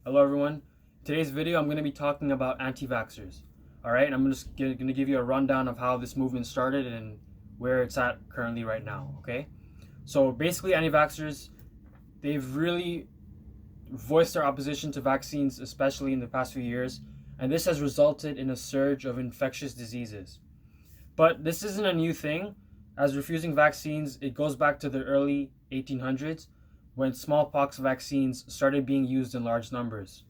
Hello everyone. In today's video I'm going to be talking about anti-vaxxers. Alright, I'm just going to give you a rundown of how this movement started and where it's at currently right now, okay? So basically anti-vaxxers, they've really voiced their opposition to vaccines, especially in the past few years, and this has resulted in a surge of infectious diseases. But this isn't a new thing, as refusing vaccines, it goes back to the early 1800s, when smallpox vaccines started being used in large numbers.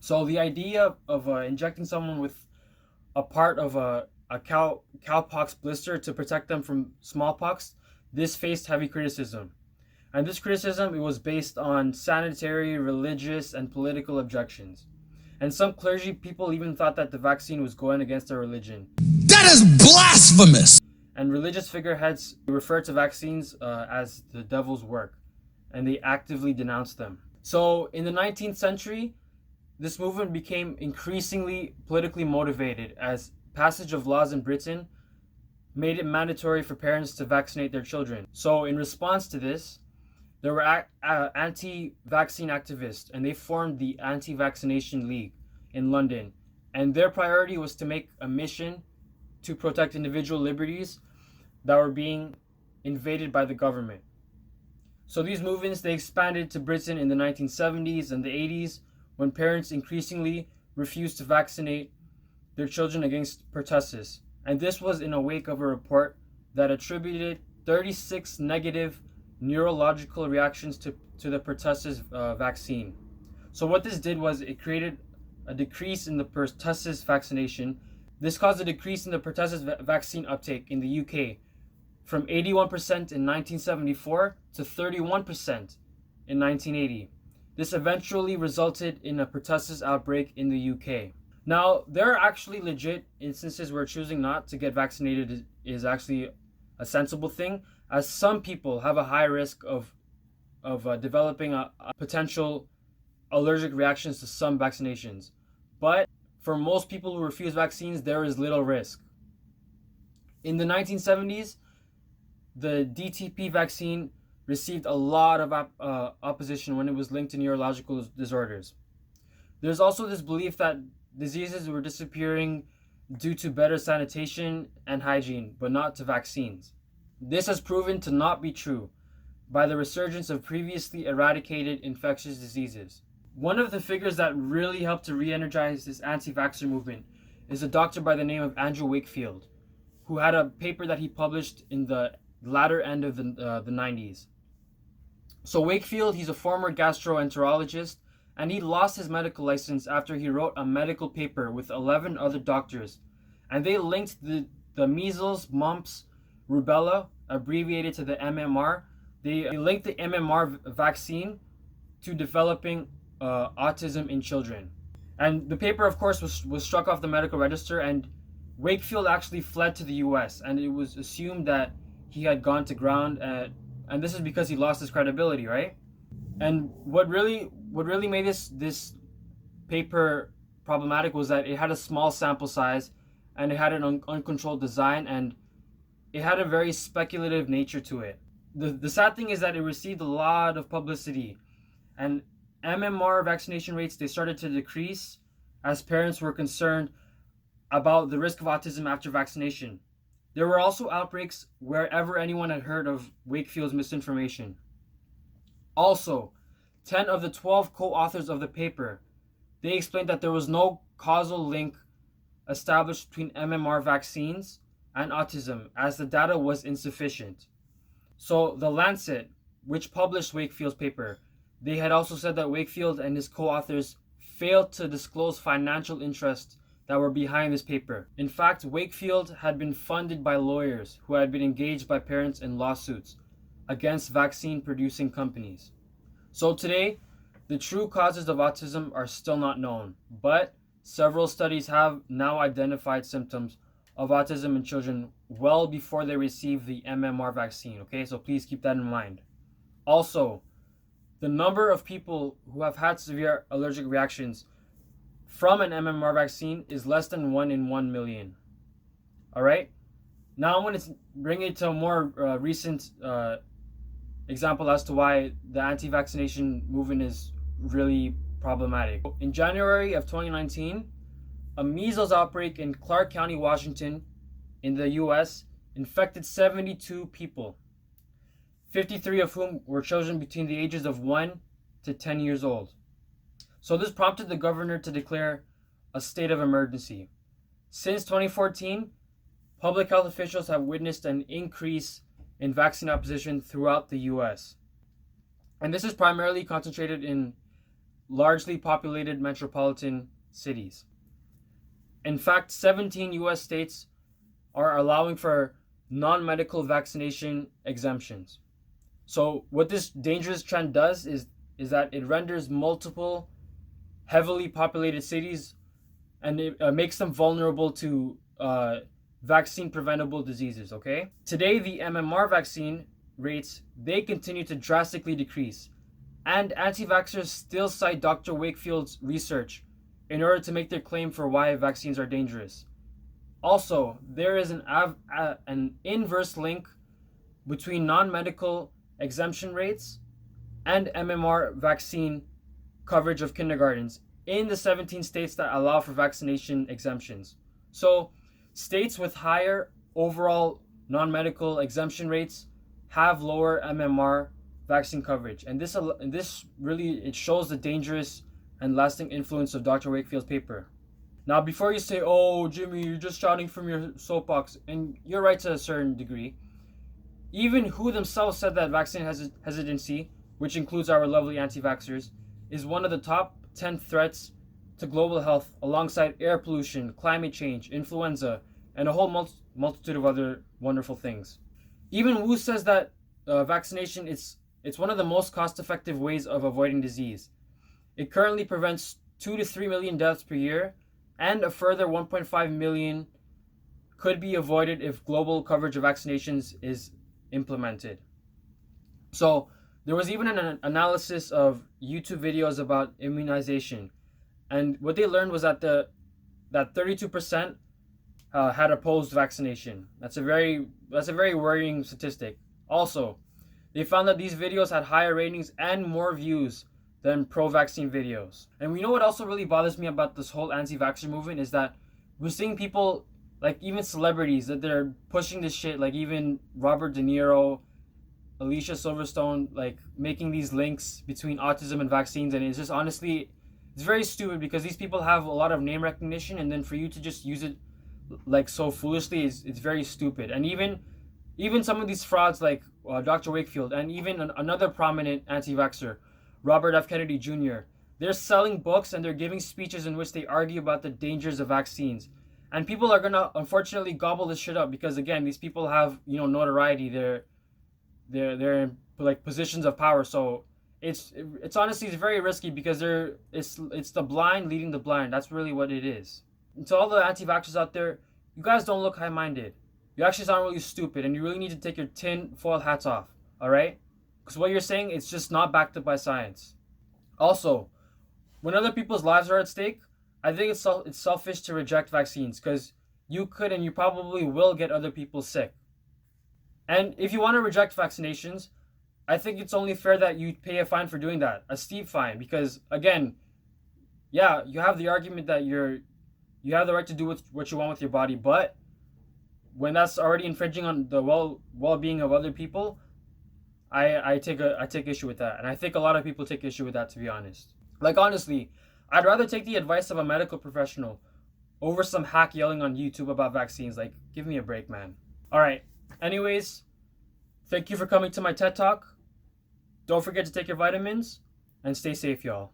So the idea of injecting someone with a part of a cowpox blister to protect them from smallpox, this faced heavy criticism. And this criticism, it was based on sanitary, religious, and political objections. And some clergy people even thought that the vaccine was going against their religion. That is blasphemous! And religious figureheads refer to vaccines as the devil's work, and they actively denounce them. So in the 19th century, this movement became increasingly politically motivated as passage of laws in Britain made it mandatory for parents to vaccinate their children. So in response to this, there were anti-vaccine activists, and they formed the Anti-Vaccination League in London. And their priority was to make a mission to protect individual liberties that were being invaded by the government. So these movements, they expanded to Britain in the 1970s and the 80s, when parents increasingly refused to vaccinate their children against pertussis. And this was in the wake of a report that attributed 36 negative neurological reactions to the pertussis vaccine. So what this did was it created a decrease in the pertussis vaccination. This caused a decrease in the pertussis vaccine uptake in the UK from 81% in 1974 to 31% in 1980. This eventually resulted in a pertussis outbreak in the UK. Now, there are actually legit instances where choosing not to get vaccinated is actually a sensible thing, as some people have a high risk of developing a potential allergic reactions to some vaccinations. But for most people who refuse vaccines, there is little risk. In the 1970s, the DTP vaccine received a lot of opposition when it was linked to neurological disorders. There's also this belief that diseases were disappearing due to better sanitation and hygiene, but not to vaccines. This has proven to not be true by the resurgence of previously eradicated infectious diseases. One of the figures that really helped to re-energize this anti-vaxxer movement is a doctor by the name of Andrew Wakefield, who had a paper that he published in the latter end of the 90s. So Wakefield, he's a former gastroenterologist, and he lost his medical license after he wrote a medical paper with 11 other doctors, and they linked the measles, mumps, rubella, abbreviated to the MMR. They linked the MMR vaccine to developing autism in children. And the paper, of course, was struck off the medical register, and Wakefield actually fled to the US, and it was assumed that he had gone to ground, and this is because he lost his credibility, right? And what really made this paper problematic was that it had a small sample size, and it had an uncontrolled design, and it had a very speculative nature to it. The sad thing is that it received a lot of publicity, and MMR vaccination rates, they started to decrease as parents were concerned about the risk of autism after vaccination. There were also outbreaks wherever anyone had heard of Wakefield's misinformation. Also, 10 of the 12 co-authors of the paper, they explained that there was no causal link established between MMR vaccines and autism, as the data was insufficient. So The Lancet, which published Wakefield's paper, they had also said that Wakefield and his co-authors failed to disclose financial interests that were behind this paper. In fact, Wakefield had been funded by lawyers who had been engaged by parents in lawsuits against vaccine-producing companies. So today, the true causes of autism are still not known, but several studies have now identified symptoms of autism in children well before they receive the MMR vaccine, okay? So please keep that in mind. Also, the number of people who have had severe allergic reactions from an MMR vaccine is less than 1 in 1 million. All right? Now I'm going to bring it to a more recent example as to why the anti-vaccination movement is really problematic. In January of 2019, a measles outbreak in Clark County, Washington, in the US, infected 72 people, 53 of whom were children between the ages of 1 to 10 years old. So this prompted the governor to declare a state of emergency. Since 2014, public health officials have witnessed an increase in vaccine opposition throughout the US. And this is primarily concentrated in largely populated metropolitan cities. In fact, 17 US states are allowing for non-medical vaccination exemptions. So what this dangerous trend does is that it renders multiple heavily populated cities, and it makes them vulnerable to vaccine preventable diseases, okay? Today, the MMR vaccine rates, they continue to drastically decrease. And anti-vaxxers still cite Dr. Wakefield's research in order to make their claim for why vaccines are dangerous. Also, there is an inverse link between non-medical exemption rates and MMR vaccine coverage of kindergartens in the 17 states that allow for vaccination exemptions. So, states with higher overall non-medical exemption rates have lower MMR vaccine coverage, and this really, it shows the dangerous and lasting influence of Dr. Wakefield's paper. Now, before you say, "Oh, Jimmy, you're just shouting from your soapbox," and you're right to a certain degree, even WHO themselves said that vaccine hesitancy, which includes our lovely anti-vaxxers, is one of the top 10 threats to global health, alongside air pollution, climate change, influenza, and a whole multitude of other wonderful things. Even WHO says that vaccination it's one of the most cost-effective ways of avoiding disease. It currently prevents 2 to 3 million deaths per year, and a further 1.5 million could be avoided if global coverage of vaccinations is implemented. So there was even an analysis of YouTube videos about immunization, and what they learned was that that 32% had opposed vaccination. That's a very worrying statistic. Also, they found that these videos had higher ratings and more views than pro-vaccine videos. And we know what also really bothers me about this whole anti-vaxxer movement is that we're seeing people, like even celebrities, that they're pushing this shit, like even Robert De Niro, Alicia Silverstone, like making these links between autism and vaccines, and it's just honestly, it's very stupid because these people have a lot of name recognition, and then for you to just use it like so foolishly it's very stupid. And even some of these frauds like Dr. Wakefield and even another prominent anti-vaxxer, Robert F. Kennedy Jr., they're selling books and they're giving speeches in which they argue about the dangers of vaccines. And people are gonna unfortunately gobble this shit up because, again, these people have, notoriety. They're in like positions of power. So it's honestly, it's very risky because it's the blind leading the blind. That's really what it is. And to all the anti-vaxxers out there, you guys don't look high-minded. You actually sound really stupid, and you really need to take your tin foil hats off, all right? Because what you're saying, it's just not backed up by science. Also, when other people's lives are at stake, I think it's selfish to reject vaccines because you could and you probably will get other people sick. And if you want to reject vaccinations, I think it's only fair that you pay a fine for doing that, a steep fine, because again, yeah, you have the argument that you have the right to do what you want with your body, but when that's already infringing on the well-being of other people, I take issue with that, and I think a lot of people take issue with that, to be honest. Like, honestly, I'd rather take the advice of a medical professional over some hack yelling on YouTube about vaccines. Like, give me a break, man. All right. Anyways, thank you for coming to my TED Talk. Don't forget to take your vitamins and stay safe, y'all.